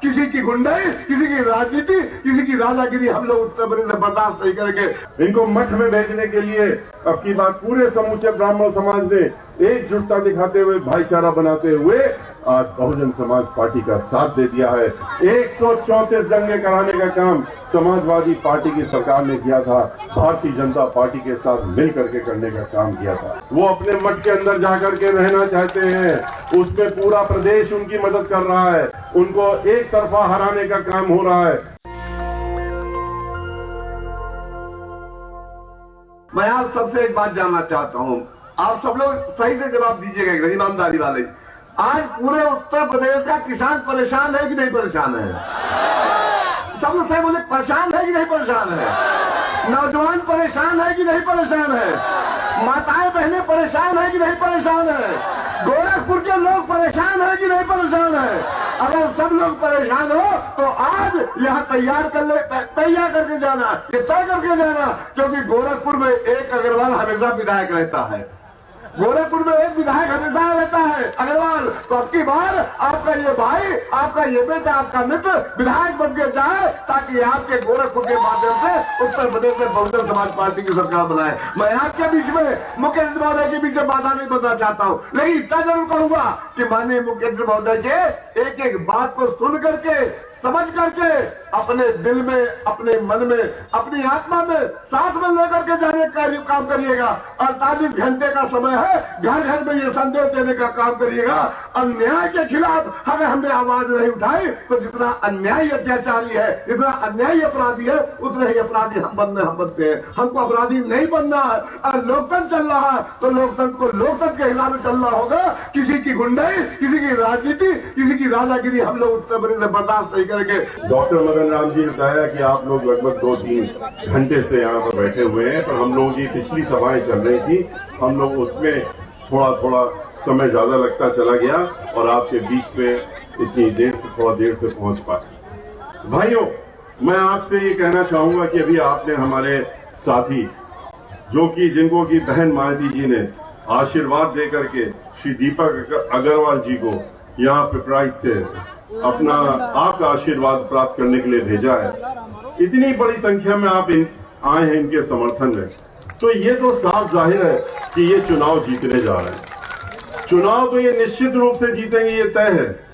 किसी की गुंडाई, किसी की राजनीति, किसी की राजागिरी हम लोग उत्तर प्रदेश में बर्दाश्त नहीं करेंगे। इनको मठ में भेजने के लिए अब की बात पूरे समूचे ब्राह्मण समाज ने एकजुटता दिखाते हुए, भाईचारा बनाते हुए आज बहुजन समाज पार्टी का साथ दे दिया है। 134 दंगे कराने का काम समाजवादी पार्टी की सरकार ने किया था, भारतीय जनता पार्टी के साथ मिल करके करने का काम किया था। वो अपने मठ के अंदर जाकर के रहना चाहते हैं, उसमें पूरा प्रदेश उनकी मदद कर रहा है, उनको एक तरफा हराने का काम हो रहा है। मैं आप सबसे एक बात जानना चाहता हूं, आप सब लोग सही से जवाब दीजिएगा, ईमानदारी वाले। आज पूरे उत्तर प्रदेश का किसान परेशान है कि नहीं परेशान है? सब लोग सही बोले, परेशान है कि नहीं परेशान है? नौजवान परेशान है कि नहीं परेशान है? माताएं बहनें परेशान है कि नहीं परेशान है? गोरखपुर के लोग परेशान है कि नहीं परेशान है? अगर सब लोग परेशान हो तो आज यहाँ तैयार करके जाना, ये तय करके जाना, क्योंकि गोरखपुर में एक अग्रवाल हमेशा विधायक रहता है। गोरखपुर में एक विधायक हमेशा रहता है अग्रवाल। तो अब की बार आपका ये भाई, आपका ये बेटा, आपका मित्र विधायक बन के जाए, ताकि आपके गोरखपुर के माध्यम से उत्तर प्रदेश में बहुजन समाज पार्टी की सरकार बनाए। मैं आपके बीच में, मुख्यमंत्री महोदय के बीच में बाधा नहीं बनना चाहता हूँ, लेकिन इतना जरूर कहूंगा कि माननीय मुख्यमंत्री महोदय के एक एक बात को सुन करके, समझ करके, अपने दिल में, अपने मन में, अपनी आत्मा में, साथ में लेकर के जाने का काम करिएगा। 48 घंटे का समय है, घर घर में ये संदेश देने का काम करिएगा। अन्याय के खिलाफ अगर हमने आवाज नहीं उठाई तो जितना अन्यायी अत्याचारी है, जितना अन्यायी अपराधी है, उतने ही अपराधी हम बनते हैं। हमको अपराधी नहीं बनना है। और लोकतंत्र चल रहा है तो लोकतंत्र को लोकतंत्र के हिसाब में चलना होगा। किसी की गुंडाई, किसी की राजनीति, किसी की राजागिरी हम लोग उत्तर प्रदेश में बर्दाश्त नहीं करेंगे। डॉक्टर मदन राम जी ने बताया कि आप लोग लगभग 2-3 घंटे से यहाँ पर बैठे हुए हैं, पर हम लोगों की पिछली सभाएं चल रही थी, हम लोग उसमें थोड़ा समय ज्यादा लगता चला गया और आपके बीच में इतनी थोड़ा देर से पहुंच पाए। भाइयों, मैं आपसे ये कहना चाहूंगा कि अभी आपने हमारे साथी जिनको की बहन मायावती जी ने आशीर्वाद दे करके श्री दीपक अग्रवाल जी को यहाँ पिपराइच से अपना आपका आशीर्वाद प्राप्त करने के लिए भेजा है। इतनी बड़ी संख्या में आप आए हैं इनके समर्थन में, तो ये तो साफ जाहिर है कि ये चुनाव जीतने जा रहे हैं। चुनाव तो ये निश्चित रूप से जीतेंगे, ये तय है।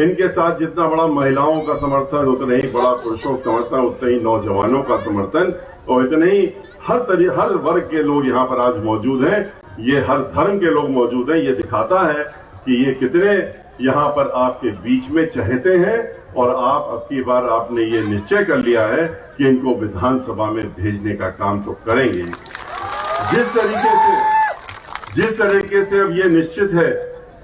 इनके साथ जितना बड़ा महिलाओं का समर्थन, उतना ही बड़ा पुरुषों का समर्थन, उतना ही नौजवानों का समर्थन, और इतने ही हर वर्ग के लोग यहाँ पर आज मौजूद हैं। ये हर धर्म के लोग मौजूद हैं। ये दिखाता है कि ये कितने यहाँ पर आपके बीच में चहेते हैं, और आप अब की बार आपने ये निश्चय कर लिया है कि इनको विधानसभा में भेजने का काम तो करेंगे। जिस तरीके से अब ये निश्चित है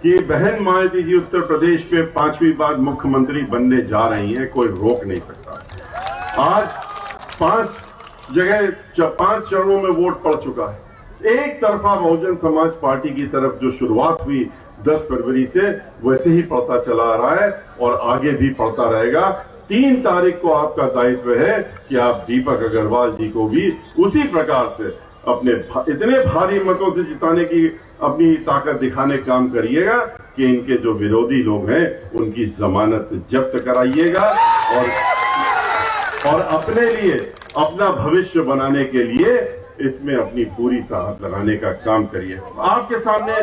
कि बहन मायावती जी उत्तर प्रदेश में 5वीं बार मुख्यमंत्री बनने जा रही हैं, कोई रोक नहीं सकता। आज 5 चरणों में वोट पड़ चुका है। एक तरफा बहुजन समाज पार्टी की तरफ जो शुरुआत हुई 10 फरवरी से, वैसे ही पड़ता चला आ रहा है और आगे भी पड़ता रहेगा। 3 तारीख को आपका दायित्व है कि आप दीपक अग्रवाल जी को भी उसी प्रकार से अपने इतने भारी मतों से जिताने की अपनी ताकत दिखाने का काम करिएगा कि इनके जो विरोधी लोग हैं उनकी जमानत जब्त कराइएगा, और अपने लिए, अपना भविष्य बनाने के लिए इसमें अपनी पूरी ताकत लगाने का काम करिए। आपके सामने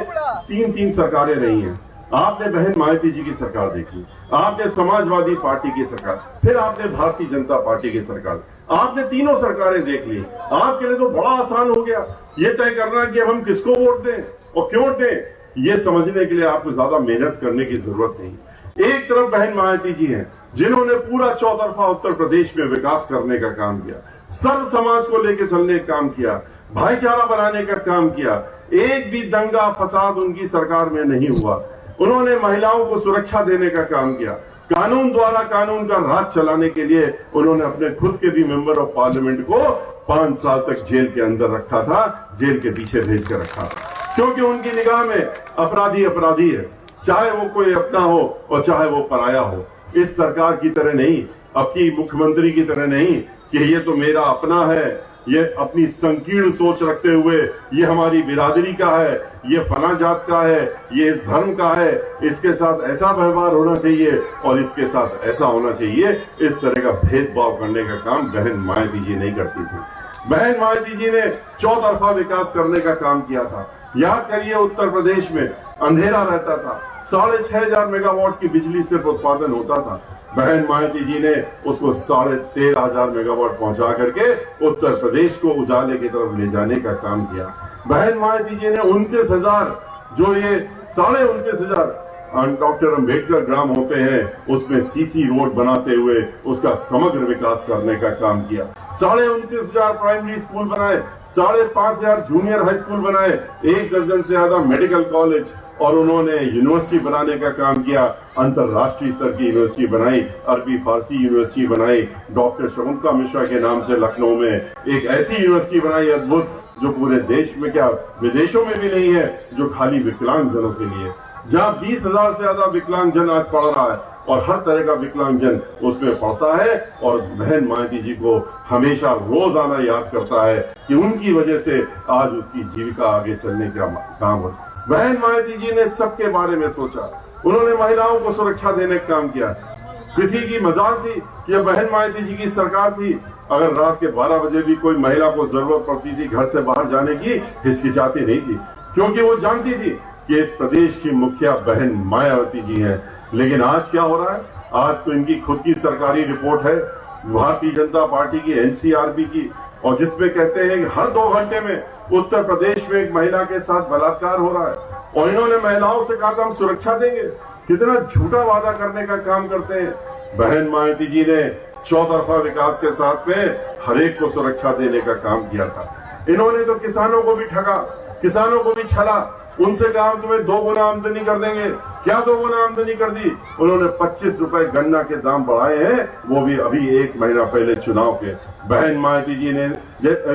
3 सरकारें रही हैं। आपने बहन मायावती जी की सरकार देखी, आपने समाजवादी पार्टी की सरकार, फिर आपने भारतीय जनता पार्टी की सरकार, आपने तीनों सरकारें देख ली। आपके लिए तो बड़ा आसान हो गया ये तय करना कि अब हम किसको वोट दें और क्यों दें। ये समझने के लिए आपको ज्यादा मेहनत करने की जरूरत नहीं। एक तरफ बहन मायावती जी हैं जिन्होंने पूरा चौतरफा उत्तर प्रदेश में विकास करने का काम किया, सर्व समाज को लेकर चलने का काम किया, भाईचारा बनाने का काम किया। एक भी दंगा फसाद उनकी सरकार में नहीं हुआ। उन्होंने महिलाओं को सुरक्षा देने का काम किया। कानून द्वारा कानून का राज चलाने के लिए उन्होंने अपने खुद के भी मेंबर ऑफ पार्लियामेंट को 5 साल तक जेल के अंदर रखा था, जेल के पीछे भेज कर रखा था, क्योंकि उनकी निगाह में अपराधी अपराधी है, चाहे वो कोई अपना हो और चाहे वो पराया हो। इस सरकार की तरह नहीं, अब की मुख्यमंत्री की तरह नहीं कि ये तो मेरा अपना है ये अपनी संकीर्ण सोच रखते हुए ये हमारी बिरादरी का है, ये फला जात का है, ये इस धर्म का है, इसके साथ ऐसा व्यवहार होना चाहिए और इसके साथ ऐसा होना चाहिए, इस तरह का भेदभाव करने का काम बहन मायावती जी नहीं करती थी। बहन मायावती जी ने चौतरफा विकास करने का काम किया था। याद करिए, उत्तर प्रदेश में अंधेरा रहता था, 6,500 मेगावाट की बिजली सिर्फ उत्पादन होता था। बहन मायावती जी ने उसको 13,500 मेगावाट पहुंचा करके उत्तर प्रदेश को उजाले की तरफ ले जाने का काम किया। बहन मायावती जी ने 29,000 जो ये 29,500 डॉक्टर अंबेडकर ग्राम होते हैं उसमें सीसी रोड बनाते हुए उसका समग्र विकास करने का काम किया। 29,500 प्राइमरी स्कूल बनाए, 5,500 जूनियर हाई स्कूल बनाए, 1 दर्जन से ज्यादा मेडिकल कॉलेज, और उन्होंने यूनिवर्सिटी बनाने का काम किया। अंतरराष्ट्रीय स्तर की यूनिवर्सिटी बनाई, अरबी फारसी यूनिवर्सिटी बनाई, डॉक्टर शकुंतला मिश्रा के नाम से लखनऊ में एक ऐसी यूनिवर्सिटी बनाई अद्भुत, जो पूरे देश में क्या विदेशों में भी नहीं है, जो खाली विकलांग जनों के लिए, जहां 20,000 से ज्यादा विकलांग जन आज पढ़ रहा है और हर तरह का विकलांग जन उसमें पढ़ता है। और बहन मायावती जी को हमेशा रोजाना याद करता है कि उनकी वजह से आज उसकी जीविका आगे चलने का काम हो। बहन मायावती जी ने सबके बारे में सोचा, उन्होंने महिलाओं को सुरक्षा देने का काम किया। किसी की मजाल थी कि यह बहन मायावती जी की सरकार थी, अगर रात के 12 बजे भी कोई महिला को जरूरत पड़ती थी घर से बाहर जाने की, हिचकिचाती नहीं थी, क्योंकि वो जानती थी कि इस प्रदेश की मुखिया बहन मायावती जी हैं। लेकिन आज क्या हो रहा है? आज तो इनकी खुद की सरकारी रिपोर्ट है भारतीय जनता पार्टी की, एनसीआरबी की, और जिसमें कहते हैं कि हर 2 घंटे में उत्तर प्रदेश में एक महिला के साथ बलात्कार हो रहा है, और इन्होंने महिलाओं से कहा था हम सुरक्षा देंगे। कितना झूठा वादा करने का काम करते हैं। बहन मायावती जी ने चौतरफा विकास के साथ में हर एक को सुरक्षा देने का काम किया था। इन्होंने तो किसानों को भी ठगा, किसानों को भी छला, उनसे कहा तुम्हें 2 गुना आमदनी कर देंगे। क्या 2 गुना आमदनी कर दी? उन्होंने 25 रुपए गन्ना के दाम बढ़ाए हैं, वो भी अभी 1 महीना पहले चुनाव के। बहन मायावती जी ने,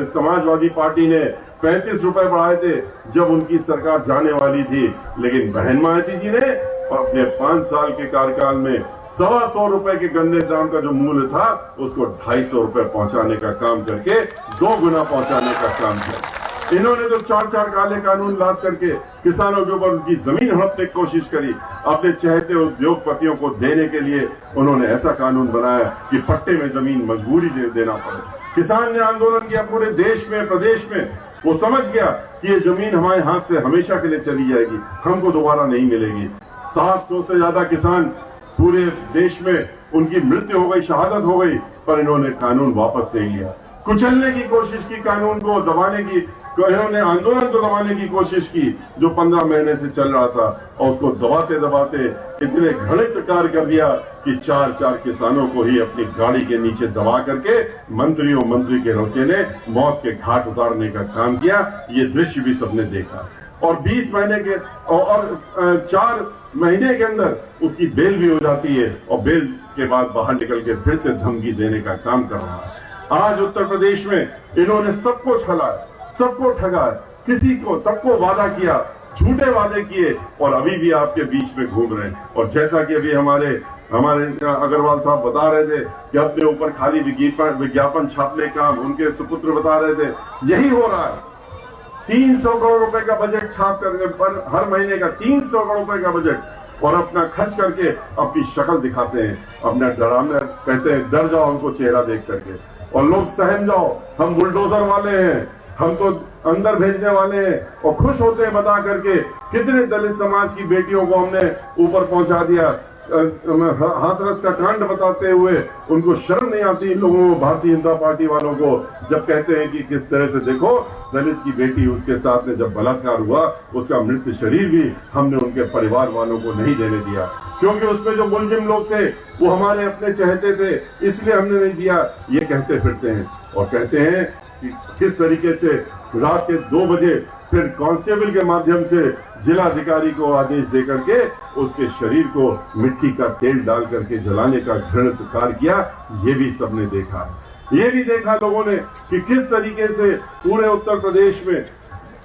समाजवादी पार्टी ने 35 रुपए बढ़ाए थे जब उनकी सरकार जाने वाली थी, लेकिन बहन मायावती जी ने अपने 5 साल के कार्यकाल में 125 रुपए के गन्ने दाम का जो मूल्य था उसको 250 रुपए पहुंचाने का काम करके 2 गुना पहुंचाने का काम किया। इन्होंने तो 4 काले कानून लाद करके किसानों के ऊपर उनकी जमीन हड़पने की कोशिश करी। अपने चहेते उद्योगपतियों को देने के लिए उन्होंने ऐसा कानून बनाया कि पट्टे में जमीन मजबूरी से देना पड़े। किसान ने आंदोलन किया पूरे देश में, प्रदेश में। वो समझ गया कि ये जमीन हमारे हाथ से हमेशा के लिए चली जाएगी, हमको दोबारा नहीं मिलेगी। 700 से ज्यादा किसान पूरे देश में उनकी मृत्यु हो गई, शहादत हो गई, पर इन्होंने कानून वापस ले लिया। कुचलने की कोशिश की, कानून को दबाने की, इन्होंने आंदोलन को दबाने की कोशिश की जो 15 महीने से चल रहा था, और उसको दबाते दबाते इतने घृणित कार्य कर दिया कि 4 किसानों को ही अपनी गाड़ी के नीचे दबा करके मंत्री के रोचे ने मौत के घाट उतारने का काम किया। ये दृश्य भी सबने देखा, और 20 महीने के और 4 महीने के अंदर उसकी बेल भी हो जाती है, और बेल के बाद बाहर निकल के फिर से धमकी देने का काम कर रहा है। आज उत्तर प्रदेश में इन्होंने सबको छला, सबको ठगा, किसी को, सबको वादा किया, झूठे वादे किए, और अभी भी आपके बीच में घूम रहे हैं। और जैसा कि अभी हमारे अग्रवाल साहब बता रहे थे कि अपने ऊपर खाली विज्ञापन छापने का उनके सुपुत्र बता रहे थे, यही हो रहा है। 300 करोड़ रुपए का बजट छाप करके, पर हर महीने का 300 करोड़ रुपए का बजट, और अपना खर्च करके अपनी शक्ल दिखाते हैं, अपना डराना कहते हैं, डर जाओ हमको चेहरा देख करके, और लोग सहम जाओ, हम बुलडोजर वाले हैं, हम तो अंदर भेजने वाले हैं, और खुश होते हैं बता करके कितने दलित समाज की बेटियों को हमने ऊपर पहुंचा दिया। हाथरस का कांड बताते हुए उनको शर्म नहीं आती इन लोगों को, भारतीय जनता पार्टी वालों को, जब कहते हैं कि किस तरह से देखो दलित की बेटी, उसके साथ में जब बलात्कार हुआ, उसका मृत शरीर भी हमने उनके परिवार वालों को नहीं देने दिया, क्योंकि उसमें जो मुलजिम लोग थे वो हमारे अपने चहेते थे, इसलिए हमने नहीं दिया। ये कहते फिरते हैं, और कहते हैं कि किस तरीके से रात के 2 बजे फिर कांस्टेबल के माध्यम से जिलाधिकारी को आदेश देकर के उसके शरीर को मिट्टी का तेल डाल करके जलाने का घृणित कार्य किया। ये भी सबने देखा। ये भी देखा लोगों ने कि किस तरीके से पूरे उत्तर प्रदेश में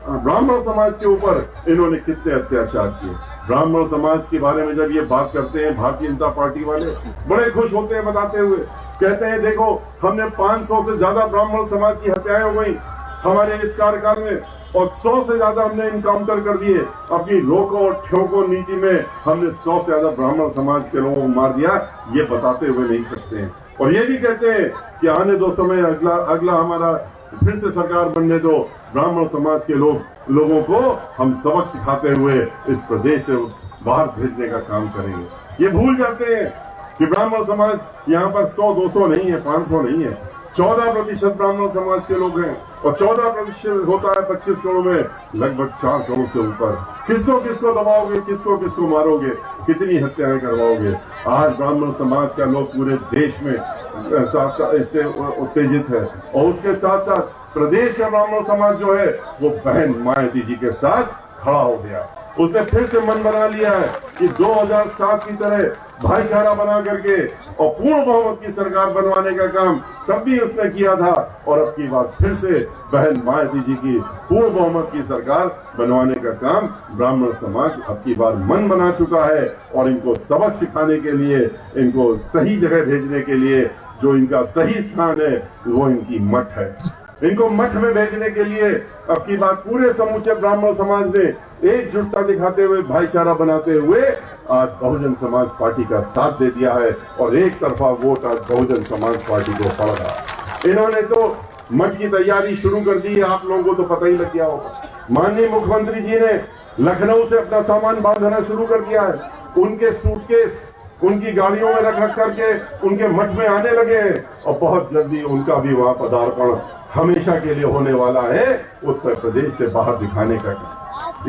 ब्राह्मण समाज के ऊपर इन्होंने कितने अत्याचार किए। ब्राह्मण समाज के बारे में जब ये बात करते हैं भारतीय जनता पार्टी वाले, बड़े खुश होते हैं बताते हुए कहते हैं देखो हमने 500 से ज्यादा ब्राह्मण समाज की हत्याएं हो गई हमारे इस कार्यकाल में, और 100 से ज्यादा हमने इनकाउंटर कर दिए। अपनी रोको और ठोको नीति में हमने 100 से ज्यादा ब्राह्मण समाज के लोगों को मार दिया, ये बताते हुए नहीं सकते हैं। और ये भी कहते हैं कि आने दो समय, अगला हमारा फिर से सरकार बनने दो, ब्राह्मण समाज के लोगों को हम सबक सिखाते हुए इस प्रदेश से बाहर भेजने का काम करेंगे। ये भूल जाते हैं कि ब्राह्मण समाज यहाँ पर 100-200 नहीं है, 500 नहीं है, 14% ब्राह्मण समाज के लोग हैं, और 14% होता है 25 करोड़ में लगभग 4 करोड़ से ऊपर। किसको किसको दबाओगे, किसको किसको मारोगे, कितनी हत्याएं करवाओगे? आज ब्राह्मण समाज का लोग पूरे देश में इससे उत्तेजित है, और उसके साथ साथ प्रदेश का ब्राह्मण समाज जो है वो बहन मायावती जी के साथ खड़ा हो गया। उसने फिर से मन बना लिया है कि 2007 की तरह भाईचारा बना करके और पूर्ण बहुमत की सरकार बनवाने का काम तब भी उसने किया था, और अब की बार फिर से बहन मायावती जी की पूर्ण बहुमत की सरकार बनवाने का काम ब्राह्मण समाज अब की बार मन बना चुका है। और इनको सबक सिखाने के लिए, इनको सही जगह भेजने के लिए जो इनका सही स्थान है वो इनकी मठ है। इनको मठ में भेजने के लिए अब की बात पूरे समूचे ब्राह्मण समाज ने एकजुटता दिखाते हुए, भाईचारा बनाते हुए आज बहुजन समाज पार्टी का साथ दे दिया है, और एक तरफा वोट आज बहुजन समाज पार्टी को पड़ रहा। इन्होंने तो मठ की तैयारी शुरू कर दी है, आप लोगों को तो पता ही लग गया होगा। माननीय मुख्यमंत्री जी ने लखनऊ से अपना सामान बांधना शुरू कर दिया है। उनके सूटकेस उनकी गाड़ियों में रख करके उनके मठ में आने लगे हैं, और बहुत जल्दी उनका भी वहां पदार्पण हमेशा के लिए होने वाला है उत्तर प्रदेश से बाहर दिखाने का।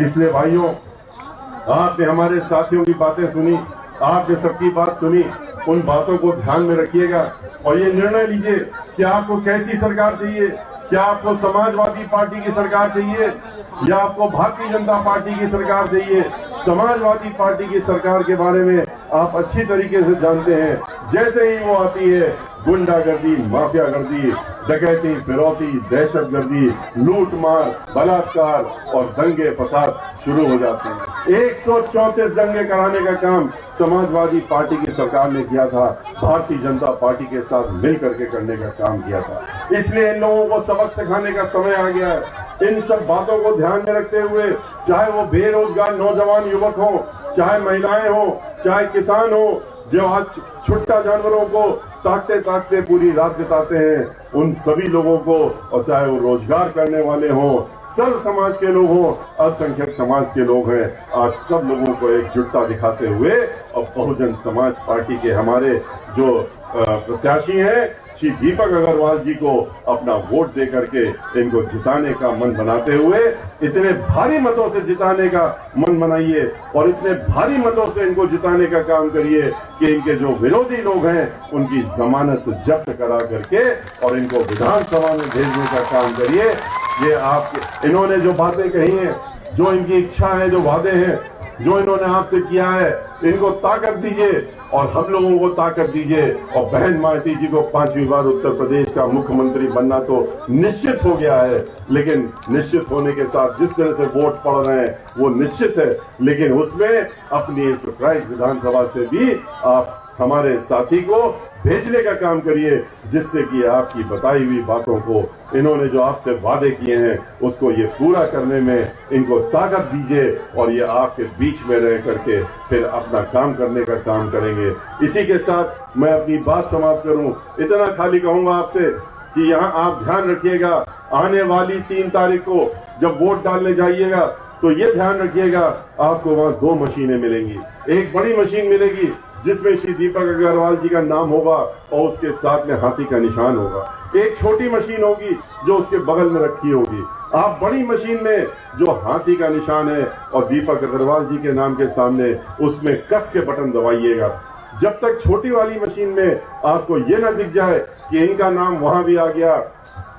इसलिए भाइयों, आपने हमारे साथियों की बातें सुनी, आपने सबकी बात सुनी, उन बातों को ध्यान में रखिएगा और ये निर्णय लीजिए कि आपको कैसी सरकार चाहिए। क्या आपको समाजवादी पार्टी की सरकार चाहिए या आपको भारतीय जनता पार्टी की सरकार चाहिए? समाजवादी पार्टी की सरकार के बारे में आप अच्छी तरीके से जानते हैं। जैसे ही वो आती है, गुंडागर्दी, माफियागर्दी, डकैती, फिरौती, दहशतगर्दी, लूट मार, बलात्कार और दंगे फसाद शुरू हो जाते हैं। 134 दंगे कराने का काम समाजवादी पार्टी की सरकार ने किया था, भारतीय जनता पार्टी के साथ मिल करके करने का काम किया था। इसलिए इन लोगों को सबक सिखाने का समय आ गया है। इन सब बातों को ध्यान में रखते हुए, चाहे वो बेरोजगार नौजवान युवक हो, चाहे महिलाएं हो, चाहे किसान हो, जो आज छुट्टा जानवरों को ताकते ताकते पूरी रात बिताते हैं, उन सभी लोगों को, और चाहे वो रोजगार करने वाले हों, सर्व समाज के लोग हों, अल्पसंख्यक समाज के लोग हैं, आज सब लोगों को एकजुटता दिखाते हुए और बहुजन समाज पार्टी के हमारे जो प्रत्याशी हैं श्री दीपक अग्रवाल जी को अपना वोट दे करके इनको जिताने का मन बनाते हुए, इतने भारी मतों से जिताने का मन बनाइए और इतने भारी मतों से इनको जिताने का काम करिए कि इनके जो विरोधी लोग हैं उनकी जमानत जब्त करा करके और इनको विधानसभा में भेजने का काम करिए। ये आपके इन्होंने जो बातें कही हैं, जो इनकी इच्छा है, जो वादे हैं, जो इन्होंने आपसे किया है, इनको ताकत दीजिए और हम लोगों को ताकत दीजिए। और बहन मायावती जी को 5वीं बार उत्तर प्रदेश का मुख्यमंत्री बनना तो निश्चित हो गया है, लेकिन निश्चित होने के साथ जिस तरह से वोट पड़ रहे हैं वो निश्चित है, लेकिन उसमें अपनी इस विधानसभा से भी आप हमारे साथी को भेजने का काम करिए, जिससे कि आपकी बताई हुई बातों को, इन्होंने जो आपसे वादे किए हैं उसको ये पूरा करने में इनको ताकत दीजिए और ये आपके बीच में रह करके फिर अपना काम करने का काम करेंगे। इसी के साथ मैं अपनी बात समाप्त करूं, इतना खाली कहूंगा आपसे कि यहाँ आप ध्यान रखिएगा, आने वाली 3 तारीख को जब वोट डालने जाइएगा तो ये ध्यान रखिएगा आपको वहां 2 मशीनें मिलेंगी। एक बड़ी मशीन मिलेगी जिसमें श्री दीपक अग्रवाल जी का नाम होगा और उसके साथ में हाथी का निशान होगा। एक छोटी मशीन होगी जो उसके बगल में रखी होगी। आप बड़ी मशीन में जो हाथी का निशान है और दीपक अग्रवाल जी के नाम के सामने, उसमें कस के बटन दबाइएगा। जब तक छोटी वाली मशीन में आपको ये ना दिख जाए कि इनका नाम वहां भी आ गया,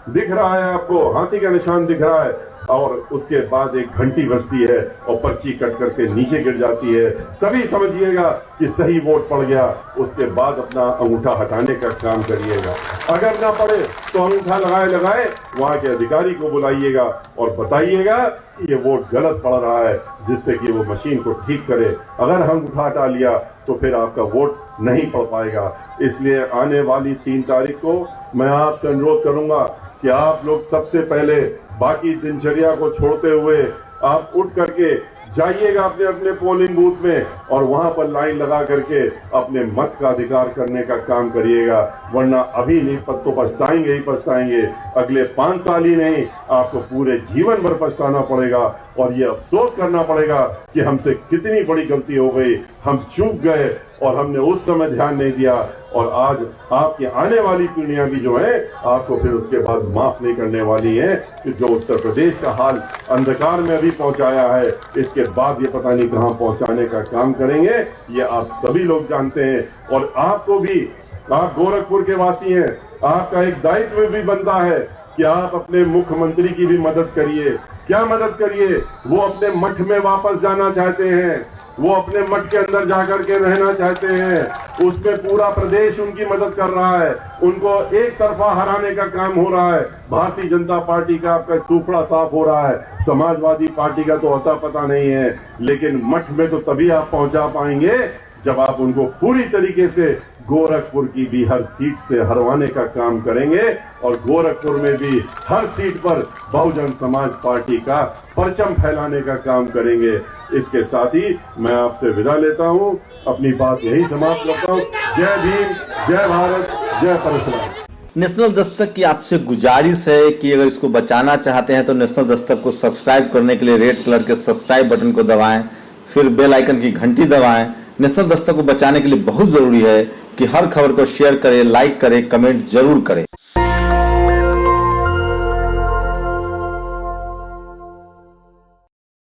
दिख रहा है आपको, हाथी का निशान दिख रहा है, और उसके बाद एक घंटी बजती है और पर्ची कट करके नीचे गिर जाती है, तभी समझिएगा कि सही वोट पड़ गया। उसके बाद अपना अंगूठा हटाने का काम करिएगा। अगर ना पड़े तो अंगूठा लगाए वहां के अधिकारी को बुलाइएगा और बताइएगा कि ये वोट गलत पड़ रहा है, जिससे कि वो मशीन को ठीक करे। अगर हम अंगूठा हटा लिया तो फिर आपका वोट नहीं पड़ पाएगा। इसलिए आने वाली 3 तारीख को मैं आपसे अनुरोध करूंगा कि आप लोग सबसे पहले बाकी दिनचर्या को छोड़ते हुए आप उठ करके जाइएगा अपने अपने पोलिंग बूथ में और वहां पर लाइन लगा करके अपने मत का अधिकार करने का काम करिएगा। वरना अभी नहीं तो पछताएंगे ही पछताएंगे। अगले 5 साल ही नहीं, आपको पूरे जीवन भर पछताना पड़ेगा और ये अफसोस करना पड़ेगा कि हमसे कितनी बड़ी गलती हो गई, हम चूक गए और हमने उस समय ध्यान नहीं दिया। और आज आपकी आने वाली पीढ़ियां भी जो है आपको फिर उसके बाद माफ नहीं करने वाली हैं कि जो उत्तर प्रदेश का हाल अंधकार में अभी पहुंचाया है, इसके बाद ये पता नहीं कहां पहुंचाने का काम करेंगे, ये आप सभी लोग जानते हैं। और आपको भी, आप गोरखपुर के वासी हैं, आपका एक दायित्व भी बनता है कि आप अपने मुख्यमंत्री की भी मदद करिए। क्या मदद करिए? वो अपने मठ में वापस जाना चाहते हैं, वो अपने मठ के अंदर जाकर के रहना चाहते हैं। उसमें पूरा प्रदेश उनकी मदद कर रहा है, उनको एक तरफा हराने का काम हो रहा है। भारतीय जनता पार्टी का आपका सूखड़ा साफ हो रहा है, समाजवादी पार्टी का तो अता पता नहीं है। लेकिन मठ में तो तभी आप पहुंचा पाएंगे जब आप उनको पूरी तरीके से गोरखपुर की भी हर सीट से हरवाने का काम करेंगे और गोरखपुर में भी हर सीट पर बहुजन समाज पार्टी का परचम फैलाने का काम करेंगे। इसके साथ ही मैं आपसे विदा लेता हूं, अपनी बात यही समाप्त करता हूं। जय भीम, जय भारत, जय परशुराम। नेशनल दस्तक की आपसे गुजारिश है कि अगर इसको बचाना चाहते हैं तो नेशनल दस्तक को सब्सक्राइब करने के लिए रेड कलर के सब्सक्राइब बटन को दबाएं, फिर बेल आइकन की घंटी दबाएं। नेशनल दस्तक को बचाने के लिए बहुत जरूरी है कि हर खबर को शेयर करें, लाइक करें, कमेंट जरूर करें।